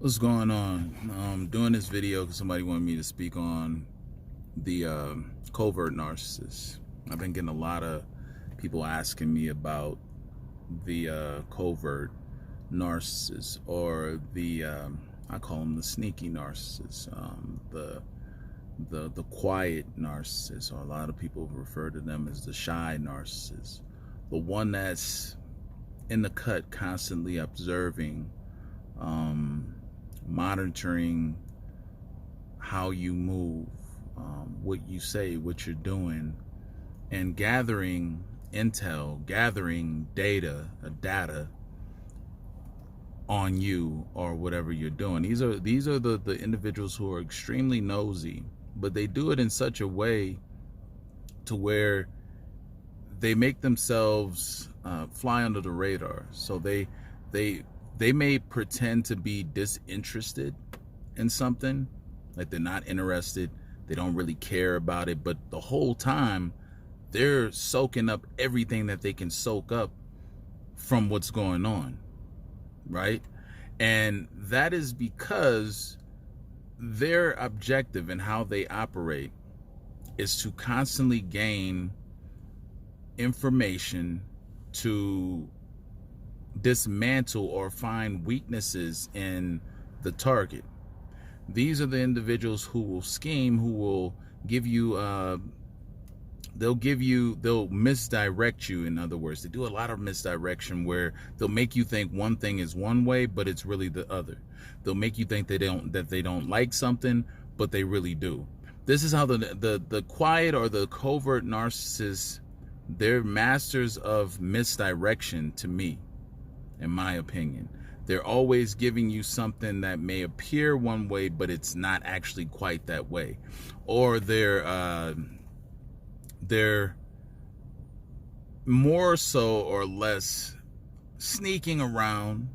What's going on? Doing this video because somebody wanted me to speak on the covert narcissist. I've been getting a lot of people asking me about the covert narcissist, or the I call them the sneaky narcissist, the quiet narcissist, or a lot of people refer to them as the shy narcissist, the one that's in the cut, constantly observing, monitoring how you move, what you say, what you're doing, and gathering intel, gathering data on you or whatever you're doing. These are the individuals who are extremely nosy, but they do it in such a way to where they make themselves fly under the radar. So they may pretend to be disinterested in something, like they're not interested, they don't really care about it, but the whole time they're soaking up everything that they can soak up from what's going on, right? And that is because their objective and how they operate is to constantly gain information to dismantle or find weaknesses in the target. These are the individuals who will scheme, who will give you they'll misdirect you. In other words, they do a lot of misdirection where they'll make you think one thing is one way, but it's really the other. They'll make you think that they don't like something, but they really do. This is how the quiet or the covert narcissists, they're masters of misdirection, to me, in my opinion. They're always giving you something that may appear one way, but it's not actually quite that way. Or they're more so or less sneaking around.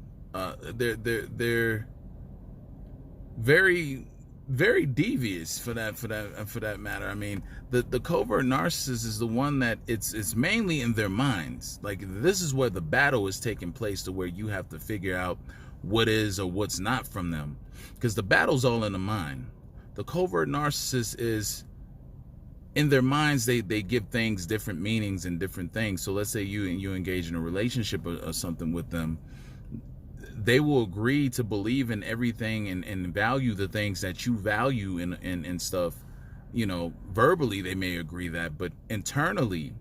They're very devious for that matter. I mean, the covert narcissist is the one that it's mainly in their minds. Like, this is where the battle is taking place, to where you have to figure out what is or what's not from them, because the battle's all in the mind. The covert narcissist is in their minds. They give things different meanings and different things. So let's say you engage in a relationship or something with them. They will agree to believe in everything and value the things that you value and stuff. You know, verbally they may agree that, but internally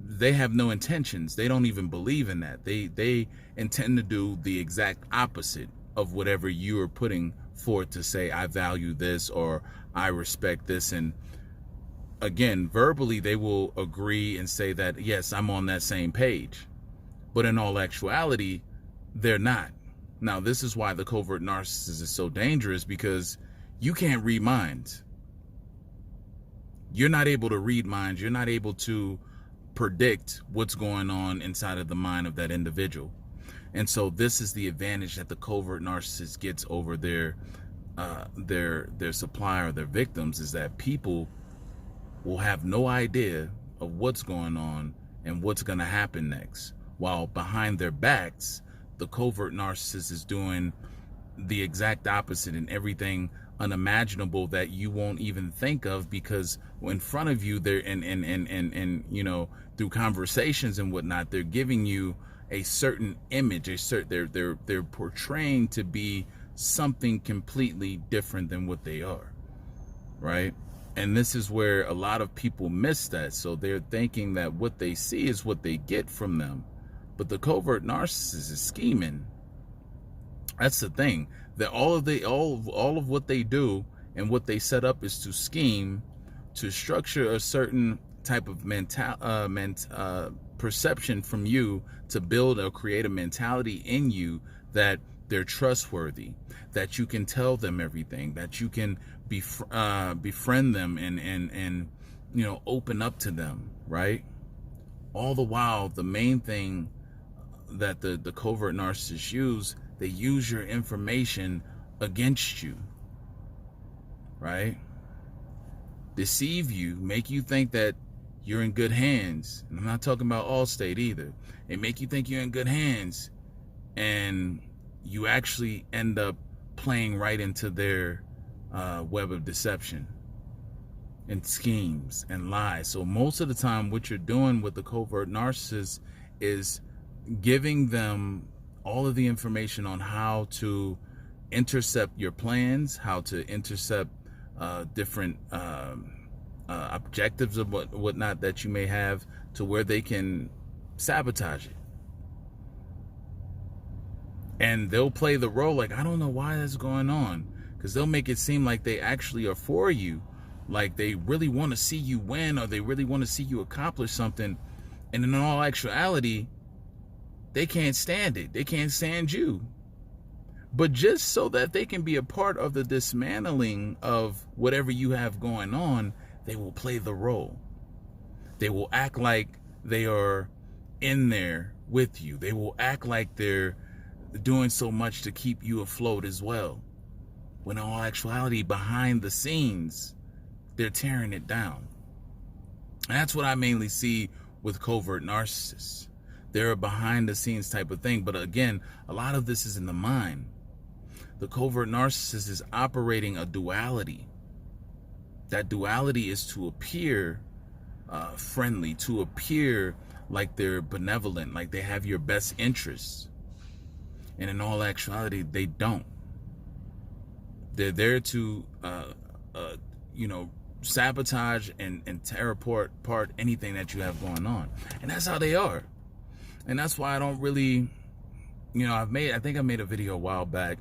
they have no intentions. They don't even believe in that. They intend to do the exact opposite of whatever you are putting forth to say, I value this or I respect this. And again, verbally they will agree and say that, yes, I'm on that same page. But in all actuality, they're not. Now, this is why the covert narcissist is so dangerous, because you can't read minds. You're not able to read minds. You're not able to predict what's going on inside of the mind of that individual. And so this is the advantage that the covert narcissist gets over their supplier, their victims, is that people will have no idea of what's going on and what's going to happen next, while behind their backs the covert narcissist is doing the exact opposite and everything unimaginable that you won't even think of, because in front of you, they're and you know, through conversations and whatnot, they're giving you a certain image, they're portraying to be something completely different than what they are, right? And this is where a lot of people miss that. So they're thinking that what they see is what they get from them. But the covert narcissist is scheming. That's the thing. That all of what they do and what they set up is to scheme, to structure a certain type of perception from you, to build or create a mentality in you that they're trustworthy, that you can tell them everything, that you can befriend them and you know, open up to them, right? All the while, the main thing that the covert narcissists use, they use your information against you, right? Deceive you, make you think that you're in good hands. And I'm not talking about Allstate either. They make you think you're in good hands, and you actually end up playing right into their web of deception and schemes and lies. So most of the time what you're doing with the covert narcissist is giving them all of the information on how to intercept your plans, how to intercept different objectives of whatnot that you may have, to where they can sabotage it. And they'll play the role like, I don't know why that's going on, because they'll make it seem like they actually are for you, like they really want to see you win, or they really want to see you accomplish something. And in all actuality, they can't stand it. They can't stand you. But just so that they can be a part of the dismantling of whatever you have going on, they will play the role. They will act like they are in there with you. They will act like they're doing so much to keep you afloat as well, when in all actuality, behind the scenes, they're tearing it down. And that's what I mainly see with covert narcissists. They're a behind the scenes type of thing. But again, a lot of this is in the mind. The covert narcissist is operating a duality. That duality is to appear friendly, to appear like they're benevolent, like they have your best interests. And in all actuality, they don't. They're there to, sabotage and tear apart anything that you have going on. And that's how they are. And that's why I don't really, I think I made a video a while back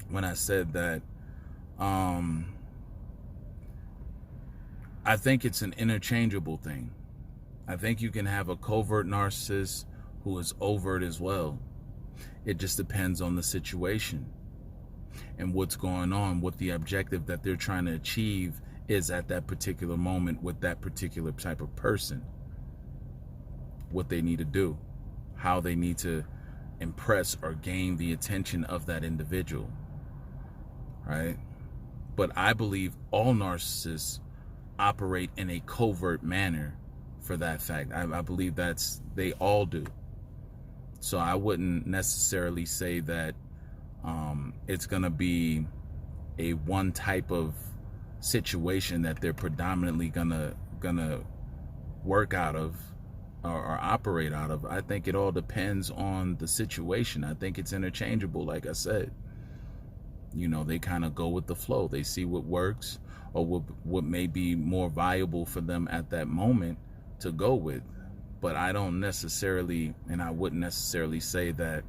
when I said that I think it's an interchangeable thing. I think you can have a covert narcissist who is overt as well. It just depends on the situation and what's going on, what the objective that they're trying to achieve is at that particular moment with that particular type of person. What they need to do, how they need to impress or gain the attention of that individual, right? But I believe all narcissists operate in a covert manner for that fact. I believe they all do. So I wouldn't necessarily say that it's gonna be a one type of situation that they're predominantly gonna work out of or operate out of. I think it all depends on the situation. I think it's interchangeable, like I said. They kind of go with the flow. They see what works or what may be more viable for them at that moment to go with. But I don't necessarily, and I wouldn't necessarily say that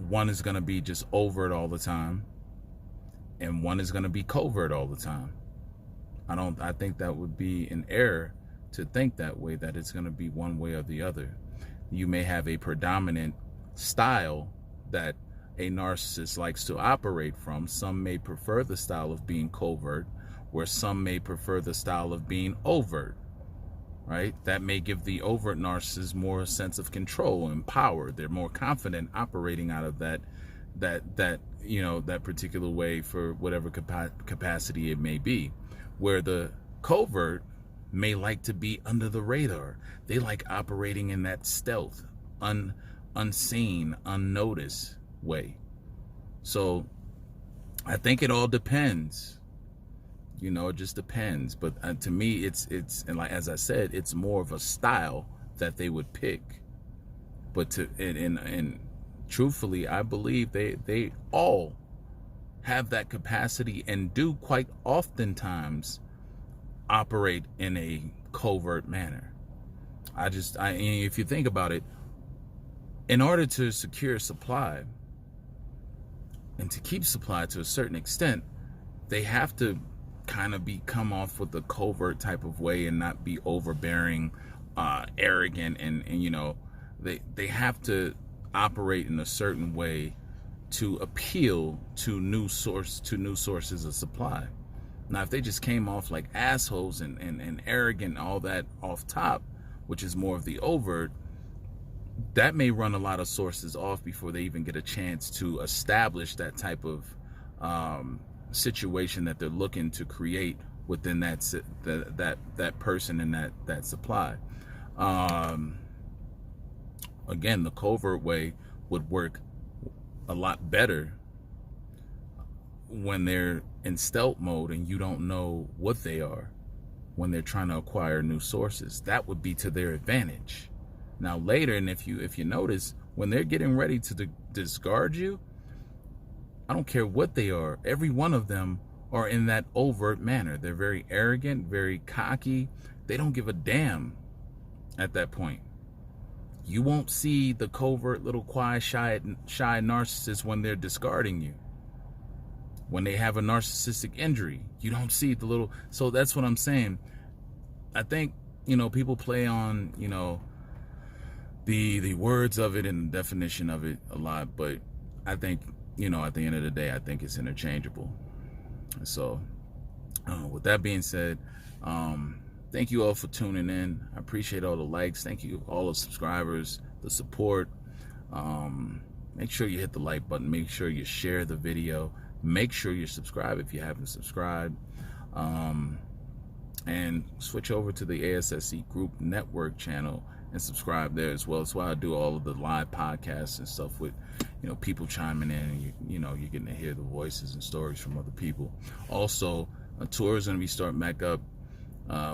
one is going to be just overt all the time and one is going to be covert all the time. I think that would be an error to think that way, that it's going to be one way or the other. You may have a predominant style that a narcissist likes to operate from. Some may prefer the style of being covert, where some may prefer the style of being overt, right? That may give the overt narcissist more a sense of control and power. They're more confident operating out of that particular way for whatever capacity it may be, where the covert may like to be under the radar. They like operating in that stealth, unseen, unnoticed way. So I think it all depends. It just depends. But to me, it's and like as I said, it's more of a style that they would pick. But and truthfully, I believe they all have that capacity and do quite oftentimes operate in a covert manner. If you think about it, in order to secure supply and to keep supply to a certain extent, they have to kind of come off with a covert type of way and not be overbearing, arrogant, and they have to operate in a certain way to appeal to new sources of supply. Now, if they just came off like assholes and arrogant, all that off top, which is more of the overt, that may run a lot of sources off before they even get a chance to establish that type of situation that they're looking to create within that person and that supply. Again, the covert way would work a lot better when they're in stealth mode and you don't know what they are when they're trying to acquire new sources. That would be to their advantage. Now later, and if you notice, when they're getting ready to discard you, I don't care what they are, every one of them are in that overt manner. They're very arrogant, very cocky. They don't give a damn at that point. You won't see the covert, little quiet, shy narcissist when they're discarding you. When they have a narcissistic injury, you don't see the little. So that's what I'm saying. I think, people play on, the words of it and the definition of it a lot, but I think, at the end of the day, I think it's interchangeable. So with that being said, thank you all for tuning in. I appreciate all the likes. Thank you all the subscribers, the support. Make sure you hit the like button. Make sure you share the video. Make sure you subscribe if you haven't subscribed. And switch over to the ASSC Group Network channel and subscribe there as well. That's why I do all of the live podcasts and stuff with, people chiming in, and you're getting to hear the voices and stories from other people. Also, a tour is going to be starting back up.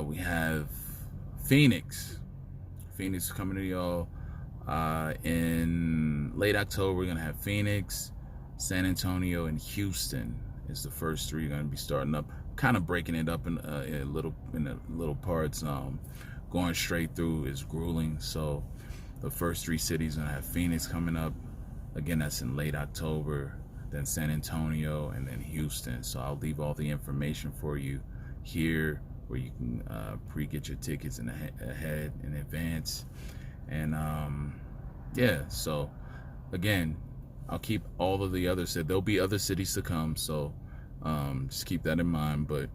We have Phoenix coming to y'all in late October. We're going to have Phoenix, San Antonio, and Houston is the first three going to be starting up. Kind of breaking it up in little parts. Going straight through is grueling. So the first three cities going to have Phoenix coming up. Again, that's in late October. Then San Antonio, and then Houston. So I'll leave all the information for you here, where you can pre-get your tickets ahead in advance. And yeah, so again, I'll keep all of the others. There'll be other cities to come, so just keep that in mind. But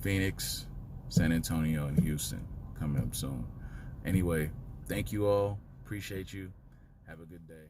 Phoenix, San Antonio, and Houston coming up soon. Anyway, thank you all. Appreciate you. Have a good day.